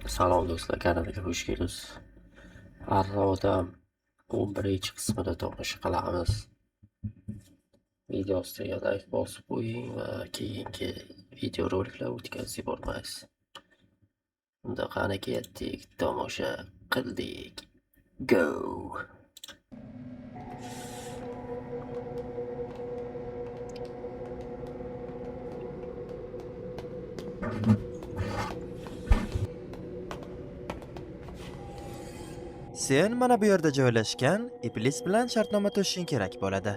Salom do'stlar, kanaliga xush kelibsiz. Arrodam 11-qismida tomosha qilamiz. Video ostiga like bosib qo'ying va keyingi videoroliklar o'tkazib yubormaysiz. Unda qani ketdik, tomosha qildik. Go! Sen mana bu yerda joylashgan iblis bilan shartnoma tuzishing kerak bo'ladi.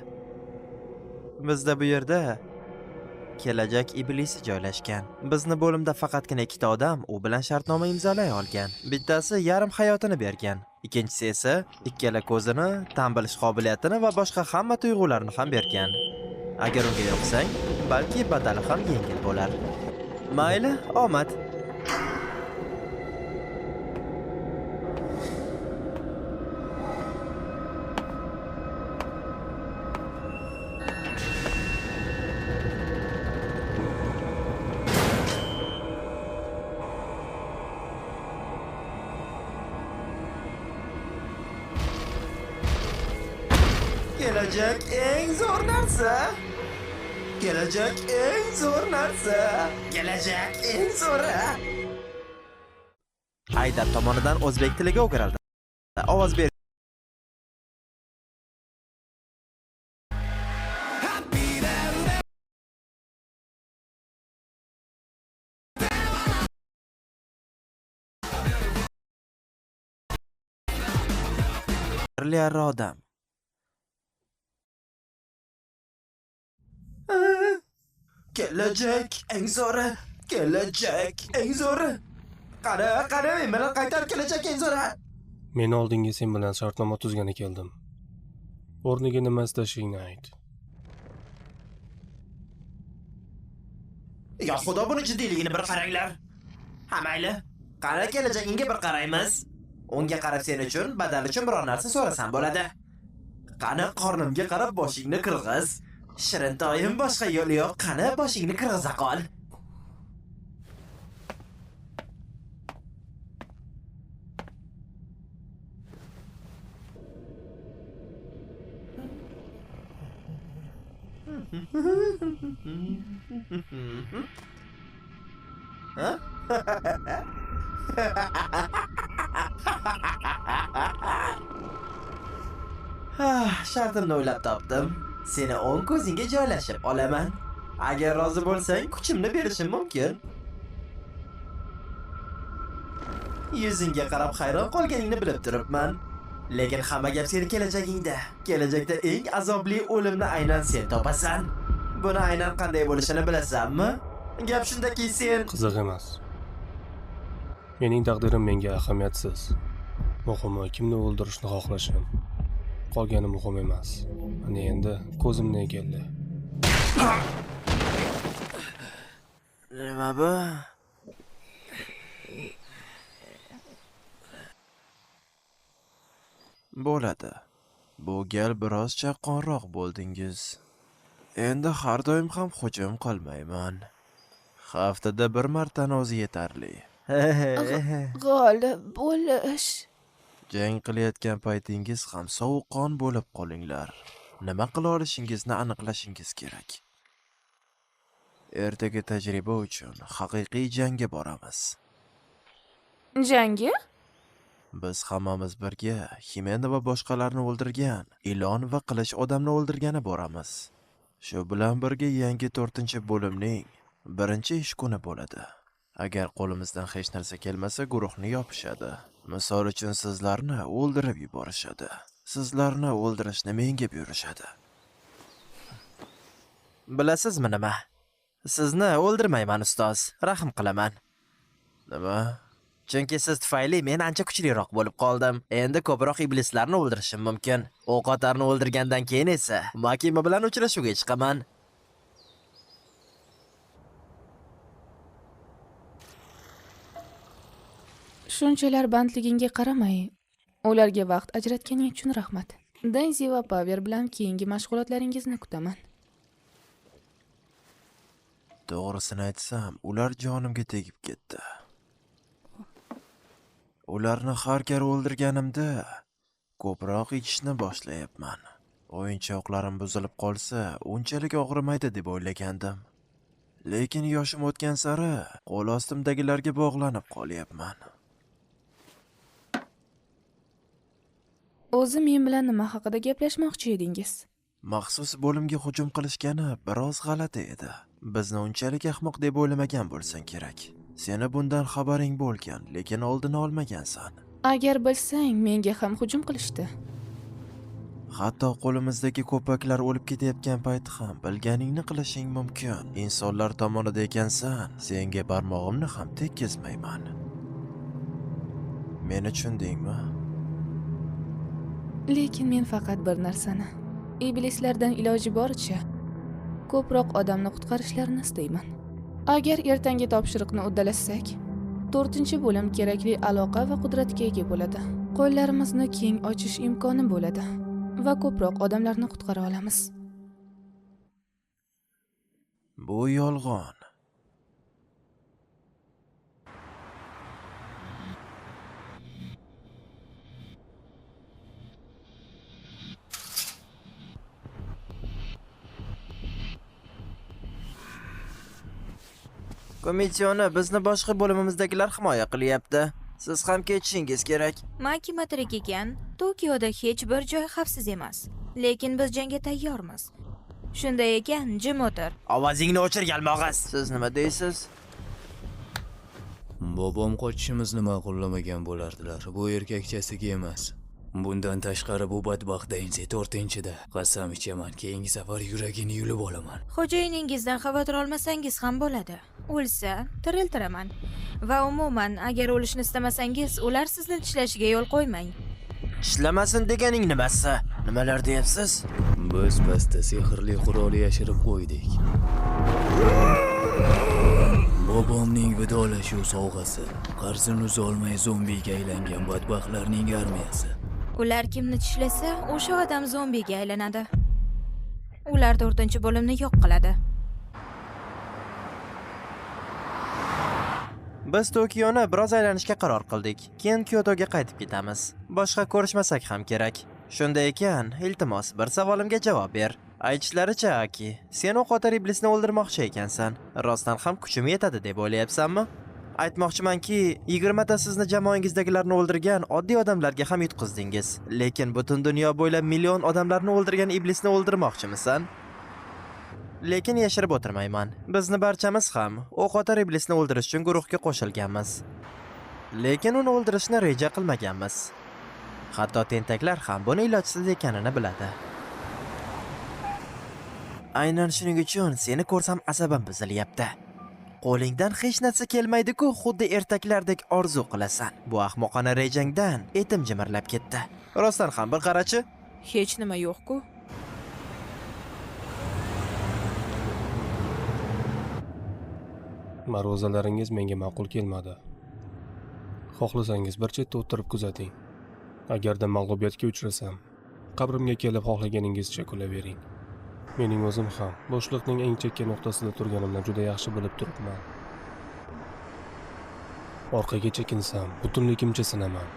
Bizda bu yerda kelajak iblisi joylashgan. Bizni bo'limda faqatgina ikkita odam u bilan shartnoma imzolay olgan. Bittasi yarim hayotini bergan, ikkinchisi esa ikkala ko'zini, tan bilish qobiliyatini va boshqa hamma tuyg'ularni ham bergan. Agar unga yo'qsang, balki badali ham yengil bo'lar. Mayli, omad. Kelajak eng zo'r narsa. Kelajak eng zo'r narsa. Kelajak eng zo'ri. Haydar tomonidan o'zbek tiliga o'girildi. Ovoz ber. Birli odam. Kelajak eng zo'ri. Kelajak eng zo'ri. Qara, men bilan qaytar kelajak eng zo'ri. Men oldinga sen bilan shartnoma tuzgani keldim. O'rniga nima istashingni ayt. Ya xudo, buni jiddiyligini bir qaranglar. Ha mayli. Qara, kelajagingga bir qaraymiz. Unga qarab sen uchun badal uchun biror narsa so'rasam bo'ladi. Qani qornimga qarab boshingni qirg'iz. Shirintoyim, boshqa yo'li yo'q. Qani boshingni qirg'iza qol. Shartimni o'ylab topdim. Seni o'ng ko'zingga joylashib olaman. Agar rozi bo'lsang, kuchimni berishim mumkin. Yuzingga qarab hayron qolganingni bilib turibman. Lekin hamma gap seni kelajagingda. Kelajakda eng azobli o'limni aynan sen topasan. Buni aynan qanday bo'lishini bilasanmi? Gap shundaki, sen Qiziq emas. Mening taqdirim menga ahamiyatsiz. Muhimi kimni o'ldirishni xohlashim. Qolgani muhim emas. Ana endi ko'zimni egalla. nima bu? Bo'ladi. Bu gal biroz chaqqonroq bo'ldingiz. Endi har doim ham hujum qilmayman. Haftada bir martani o'zi yetarli. G'olib bo'lish. Jang qilayotgan paytingiz ham sovuqqon bo'lib qolinglar. Nima qila olishingizni aniqlashingiz kerak. Ertaga tajriba uchun haqiqiy jangga boramiz. Jangi? Biz hammamiz birga Ximena va boshqalarni o'ldirgan, ilon va qilich odamni o'ldirgani boramiz. Shu bilan birga yangi 4-bo'limning birinchi ish kuni bo'ladi. Agar qo'limizdan hech narsa kelmasa, guruhni yopishadi. Misol uchun sizlarni o'ldirib yuborishadi. Sizlarni o'ldirishni menga buyurishadi. Bilasizmi nima? Sizni o'ldirmayman ustoz, rahm qilaman. Nima? Chunki siz tufayli men ancha kuchliroq bo'lib qoldim. Endi ko'proq iblislarni o'ldirishim mumkin. O'qotarni o'ldirgandan keyin esa Makima bilan uchrashuvga chiqaman. Shunchalar bandligingga qaramay, ularga vaqt ajratganing uchun rahmat. Daisy va Power bilan keyingi mashg'ulotlaringizni kutaman. To'g'risini aytsam, ular jonimga tegib ketdi. Ularni har gal o'ldirganimda ko'proq ichishni boshlayapman. O'yinchoqlarim buzilib qolsa, unchalik og'rimaydi deb o'ylagandim. Lekin yoshim o'tgan sari qo'l ostimdagilarga bog'lanib qolyapman. O'zi men bilan nima haqida gaplashmoqchi edingiz? Maxsus bo'limga hujum qilishgani biroz g'alati edi. Bizni unchalik ahmoq deb o'ylamagan bo'lsang kerak. Seni bundan xabaring bo'lgan, lekin oldini olmagansan. Agar bilsang, menga ham hujum qilishdi. Hatto qo'limizdagi ko'paklar o'lib ketayotgan payti ham bilganingni qilishing mumkin. Insonlar tomonida ekansan, senga barmog'imni ham tekkizmayman. Meni tushundingmi? Lekin men faqat bir narsani, iblislardan iloji boricha ko'proq odamni qutqarishlarini istayman. Agar ertangi topshiriqni uddalasak, 4-bo'lim kerakli aloqa va qudratga ega bo'ladi. Qo'llarimizni keng ochish imkoni bo'ladi va ko'proq odamlarni qutqara olamiz. Bu yolg'on. Komissioni bizni boshqa bo'limimizdagilar himoya qilyapti. Siz ham ketishingiz kerak. Maki matrik ekan, Tokioda hech bir joy xavfsiz emas. Lekin biz jangga tayyormiz. Shunday ekan, jim o'tir. Ovozingni o'chirgan mog'az. Siz nima deysiz? Bobom qochishimizni ma'qullamagan bo'lardilar. Bu erkakchasiga emas. Bundan tashqari bu badbaxt Dainzi 4-da. Qasam ichaman, keyingi safar yuragini yulib olaman. Xo'jayiningizdan xavotir olmasangiz ham bo'ladi. O'lsa, tiriltiraman. Va umuman, agar o'lishni istamasangiz, ular sizni tishlashiga yo'l qo'ymang. Ishlamasin deganing nimasi? Nimalar deyapsiz? Biz pastda sehrli qurol yashirib qo'ydik. Bobomning vidolashuv sovg'asi, qarzini uzolmay zombiga aylangan badbaxtlarning armiyasi. Ular kimni tishlasa, o'sha odam zombiga aylanadi. Ular 4-bo'limni yo'q qiladi. Biz Tokioni biroz aylanishga qaror qildik. Keyin Kyotoga qaytib ketamiz. Boshqa ko'rishmasak ham kerak. Shunday ekan, iltimos, bir savolimga javob ber. Aytishlaricha, Aki, sen o'qotar iblisni o'ldirmoqchi ekansan. Rostdan ham kuchim yetadi deb o'ylayapsanmi? Aytmoqchimanki, 20 ta sizni jamoangizdagilarni o'ldirgan oddiy odamlarga ham yutqizdingiz. Lekin butun dunyo bo'ylab million odamlarni o'ldirgan iblisni o'ldirmoqchimisan? Lekin yashirib o'tirmayman. Bizni barchamiz ham o'qotar iblisni o'ldirish uchun guruhga qo'shilganmiz. Lekin uni o'ldirishni reja qilmaganmiz. Hatto tentaklar ham buni ilojsiz ekanini biladi. Aynan shuning uchun seni ko'rsam asabim buzilyapti. Qo'lingdan hech narsa kelmaydi-ku, xuddi ertaklardek orzu qilasan. Bu ahmoqona rejangdan etim jimirlab ketdi. Rostdan ham bir qarachi? Hech nima yo'q-ku. Ma'ruzalaringiz menga ma'qul kelmadi. Xohlasangiz bir chetda o'tirib kuzating. Agarda mag'lubiyatga uchrasam, qabrimga kelib xohlaganingizcha kulavering. Mening o'zim ham boshliqning eng chekka nuqtasida turganimdan juda yaxshi bilib turibman. Orqaga chekinsam, butunligimcha sinaman.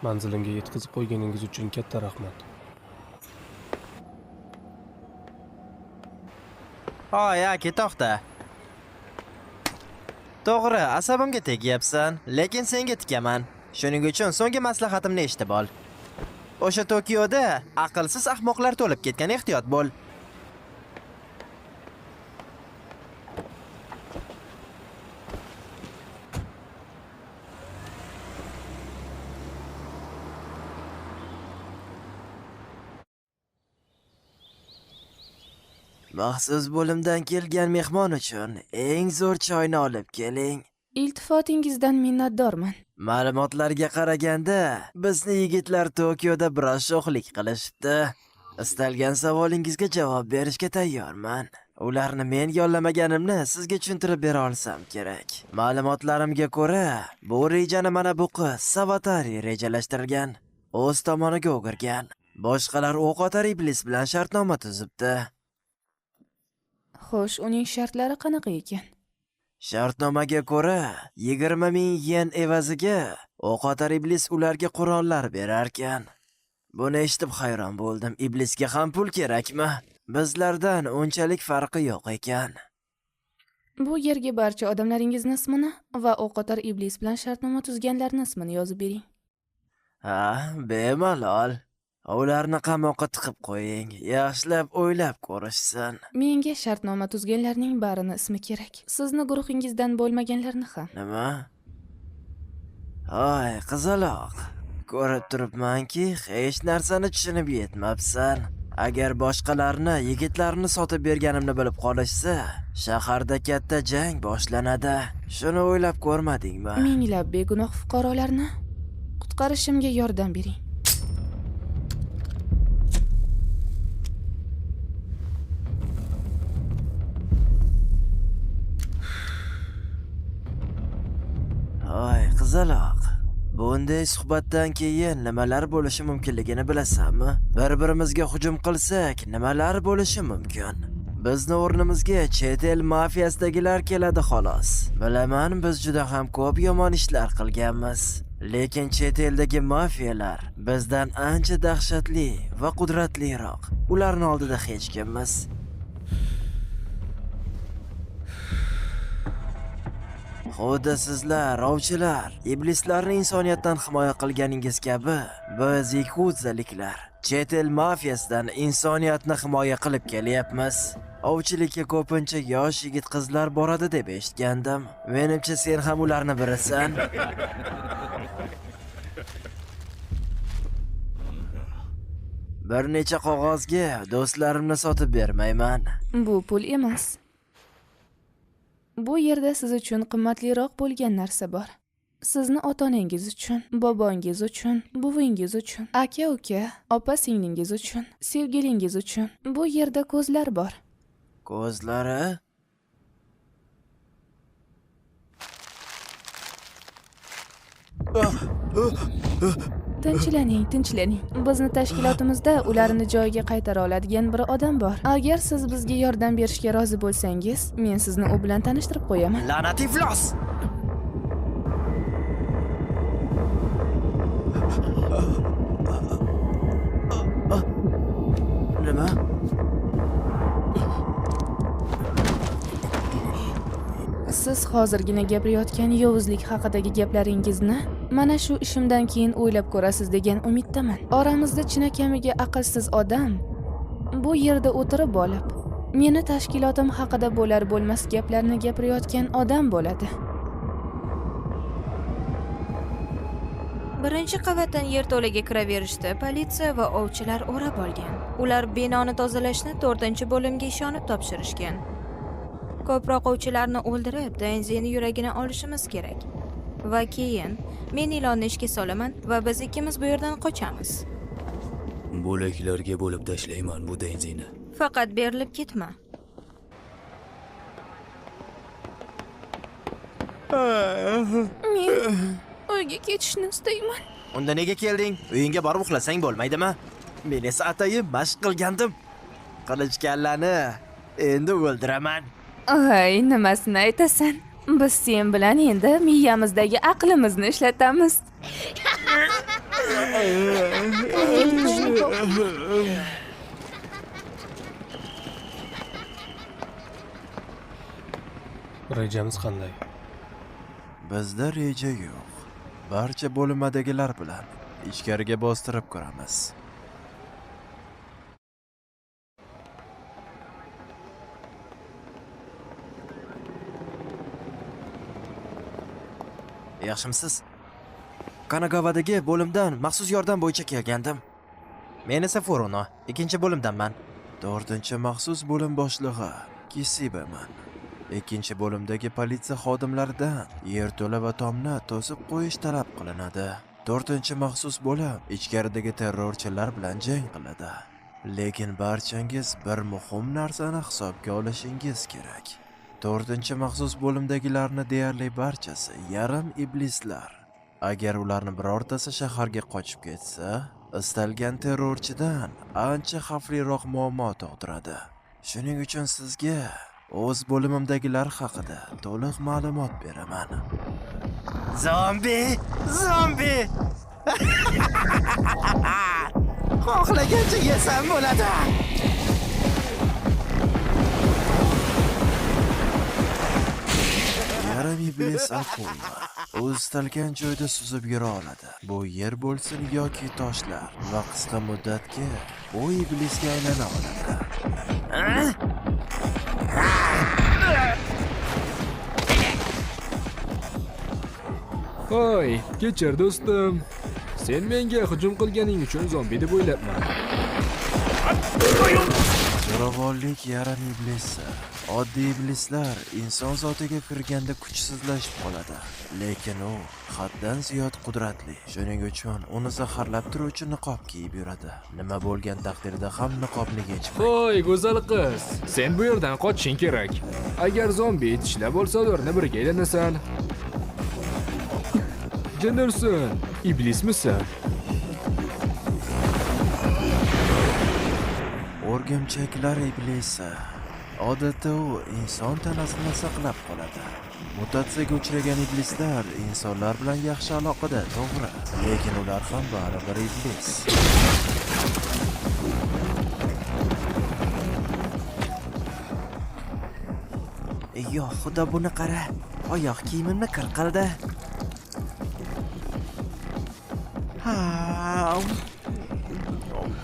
Manzilimga yetkazib qo'yganingiz uchun katta rahmat. Hoy, Aki, to'xta. To'g'ri, asabimga tegyapsan, lekin senga tikaman. Shuning uchun so'nggi maslahatimni eshitib ol. O'sha Tokioda aqlsiz ahmoqlar to'lib ketgan, ehtiyot bo'l. Maxsus bo'limdan kelgan mehmon uchun eng zo'r choyni olib keling. Iltifotingizdan minnatdorman. Ma'lumotlarga qaraganda, bizni yigitlar Tokioda biroz sho'xlik qilishibdi. Istalgan savolingizga javob berishga tayyorman. Ularni men yollamaganimni sizga tushuntirib bera olsam kerak. Ma'lumotlarimga ko'ra, bu rejani mana bu qiz Savatari rejalashtirgan. O'z tomoniga o'girgan. Boshqalar o'q otar iblis bilan shartnoma tuzibdi. Xo'sh, uning shartlari qanaqa ekan? Shartnomaga ko'ra 20,000 yen evaziga o'q otar iblis ularga qurollar berarkan. Buni eshitib hayron bo'ldim. Iblisga ham pul kerakmi? Bizlardan unchalik farqi yo'q ekan. Bu yerga barcha odamlaringizni ismini va o'qotar iblis bilan shartnoma tuzganlarning ismini yozib bering. Ha, bemalol. Ularni qamoqqa tiqib qo'ying. Yaxshilab o'ylab ko'rishsin. Menga shartnoma tuzganlarning barini ismi kerak. Sizni guruhingizdan bo'lmaganlarni ham. Nima? Ay, qizaloq. Ko'rib turibmanki, hech narsani tushunib yetmabsan. Agar boshqalarni, yigitlarni sotib berganimni bilib qolishsa, shaharda katta jang boshlanadi. Shuni o'ylab ko'rmadingmi? Minglab begunoh fuqarolarni qutqarishimga yordam bering. Ay, qizaloq. Bunday suhbatdan keyin nimalar bo'lishi mumkinligini bilasanmi? Bir-birimizga hujum qilsak, nimalar bo'lishi mumkin? Bizni o'rnimizga chet el mafiyasidagilar keladi xolos. Bilaman, biz juda ham ko'p yomon ishlar qilganmiz. Lekin chet eldagi mafiyalar bizdan ancha dahshatli va qudratliroq. Ularning oldida hech kimmiz. Xuddi sizlar, ovchilar, iblislarni insoniyatdan himoya qilganingiz kabi, biz yakuzaliklar chet el mafiyasidan insoniyatni himoya qilib kelyapmiz. Ovchilikka ko'pincha yosh yigit-qizlar boradi deb eshitgandim. Menimcha sen ham ularni birisan. Bir necha qog'ozga do'stlarimni sotib bermayman. Bu pul emas. Bu yerda siz uchun qimmatliroq bo'lgan narsa bor. Sizni ota-onangiz uchun, bobongiz uchun, buvingiz uchun, aka-uka, opa-singlingiz uchun, sevgilingiz uchun. Bu yerda ko'zlar bor. Ko'zlari? Tinchlaning, tinchlaning. Bizni tashkilotimizda ularni joyiga qaytara oladigan bir odam bor. Agar siz bizga yordam berishga rozi bo'lsangiz, men sizni u bilan tanishtirib qo'yaman. La'nat iflos! Nima? Siz hozirgina gapirayotgan yovuzlik haqidagi gaplaringizni mana shu ishimdan keyin o'ylab ko'rasiz degan umiddaman. Oramizda chinakamiga aqlsiz odam bu yerda o'tirib olib, meni tashkilotim haqida bo'lar bo'lmas gaplarni gapirayotgan odam bo'ladi. Birinchi qavatdan yerto'laga kiraverishda politsiya va ovchilar o'rab olgan. Ular binoni tozalashni 4-bo'limga ishonib topshirishgan. Ko'proq ovchilarni o'ldirib, Dainzini yuragini olishimiz kerak. Va keyin men ilonni ishga solaman va biz ikkimiz bu yerdan qochamiz. Bo'laklarga bo'lib tashlayman bu Dainzini. Faqat berilib ketma. Men uyga ketishni istayman. Unda nega kelding? Uyingga borib uxlasang bo'lmaydimi? Men esa atayib mashq qilgandim. Qilichkallani endi o'ldiraman. Ay, nimasini aytasan? Biz sen bilan endi miyamizdagi aqlimizni ishlatamiz. Rejamiz qanday? Bizda reja yo'q. Barcha bo'limadagilar bilan ichkariga bostirib ko'ramiz. Yaxshimisiz? Kanagavadagi bo'limdan maxsus yordam bo'yicha kelgandim. Men esa Furuno, 2-bo'limdanman. 4-maxsus bo'lim boshlig'i Kisibaman. 2-bo'limdagi politsiya xodimlaridan yerto'la va tomni to'sib qo'yish talab qilinadi. 4-maxsus bo'lim ichkaridagi terrorchilar bilan jang qiladi. Lekin barchangiz bir muhim narsani hisobga olishingiz kerak. 4-maxsus bo'limdagilarni deyarli barchasi yarim iblislar. Agar ularni birortasi shaharga qochib ketsa, istalgan terrorchidan ancha xavfliroq muammo tug'diradi. Shuning uchun sizga o'z bo'limimdagilar haqida to'liq ma'lumot beraman. Zombi! Zombi! Xohlagancha yesam bo'ladi. Yarim iblis akula. O'z istalgan joyda suzib yura oladi. Bu yer bo'lsin yoki toshlar va qisqa muddatga bu iblisga aylana oladi. Hoy, kechir do'stim. Sen menga hujum qilganing uchun zombi deb o'ylabman. Zo'ravonlik yarim iblisi. Oddiy iblislar inson zotiga kirganda kuchsizlashib qoladi, lekin u haddan ziyod qudratli. Shuning uchun uni zaharlab turuvchi niqob kiyib yuradi. Nima bo'lgan taqdirda ham niqobni yechmaydi. Hoy, go'zal qiz. Sen bu yerdan qochishing kerak. Agar zombi tishlab olsa, ularni birga aylanasan. Jindirsin, iblismisan? O'rgimchaklar iblisi. Odatda u inson tanasini saqlab qoladi. Mutatsiyaga uchragan iblislar insonlar bilan yaxshi aloqada, to'g'ri, lekin ular ham baribir iblis. Yo, xudo buni qara. Oyoq kiyimimni kir qildi.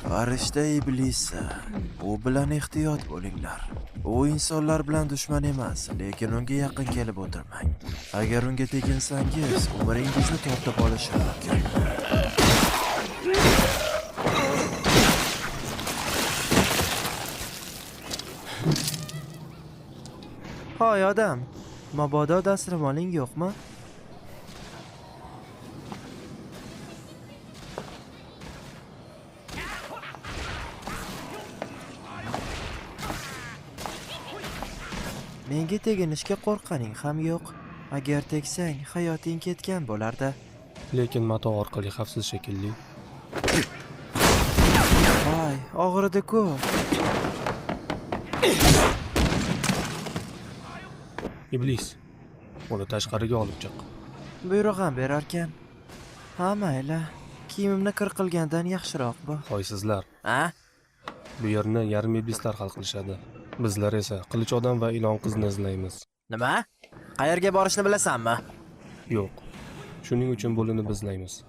Farishta iblisi. U bilan ehtiyot bo'linglar. U insonlar bilan dushman emas, lekin unga yaqin kelib o'tirmang. Agar unga teginsangiz, umringizni tortib olishi mumkin. Hoy odam, mabodo dasturxoning yo'qmi? Menga teginishga qo'rqqaning ham yo'q. Agar tegsang, hayoting ketgan bo'lardi. Lekin mato orqali xavfsiz shekilli. Voy, og'ridi-ku. Iblis, uni tashqariga olib chiq. Buyruq ham berarkan. Ha, mayli. Kiyimimni kir qilgandan yaxshiroq bu. Hoysizlar, Ha? bu yerni yarim iblislar hal qilishadi. Bizlar esa qilich odam va ilon qizni izlaymiz. Nima? Qayerga borishni bilasanmi? Yo'q. Shuning uchun bo'linib izlaymiz.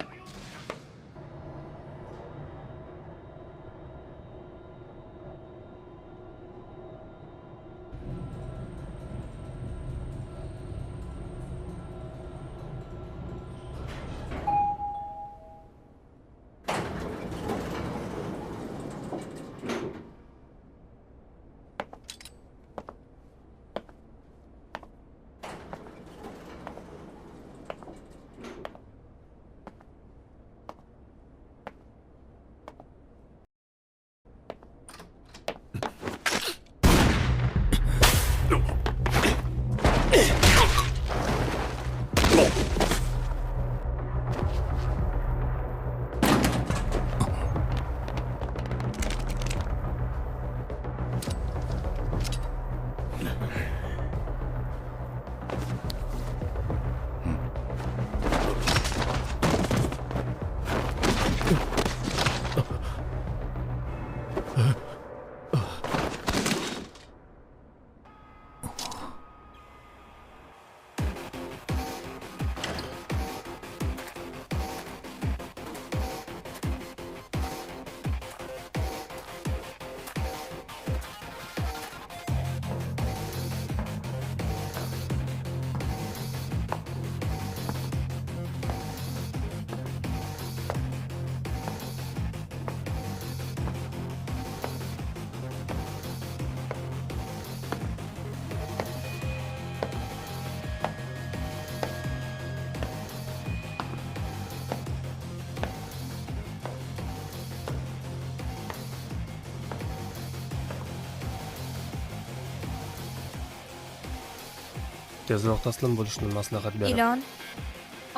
Tezroq taslim bo'lishni maslahat beraman. Ilon,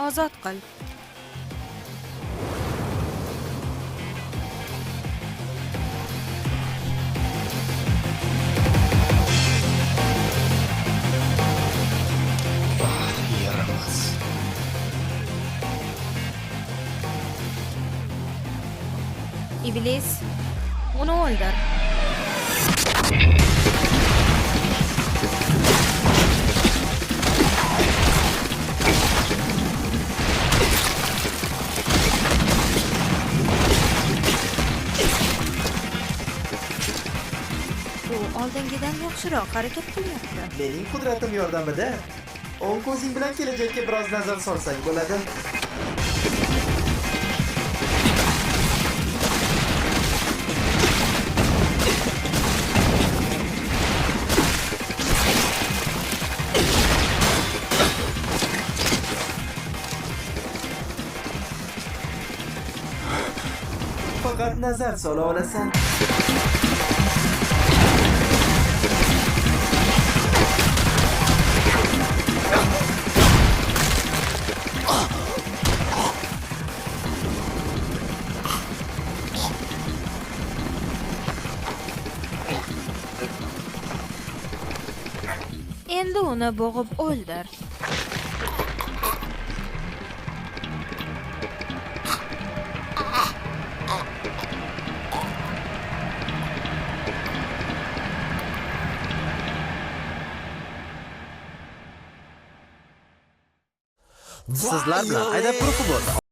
ozod qil. Iblis, uni o'ldir. U oldingidan yaxshiroq harakat qilyapti. Mening qudratim yordamida o'ng ko'zing bilan kelajakka biroz nazar solsang bo'ladi. Faqat nazar sola olasan. Endi uni bo'g'ib o'ldir. Sizlar bilan aydab guruhi bo'ldi.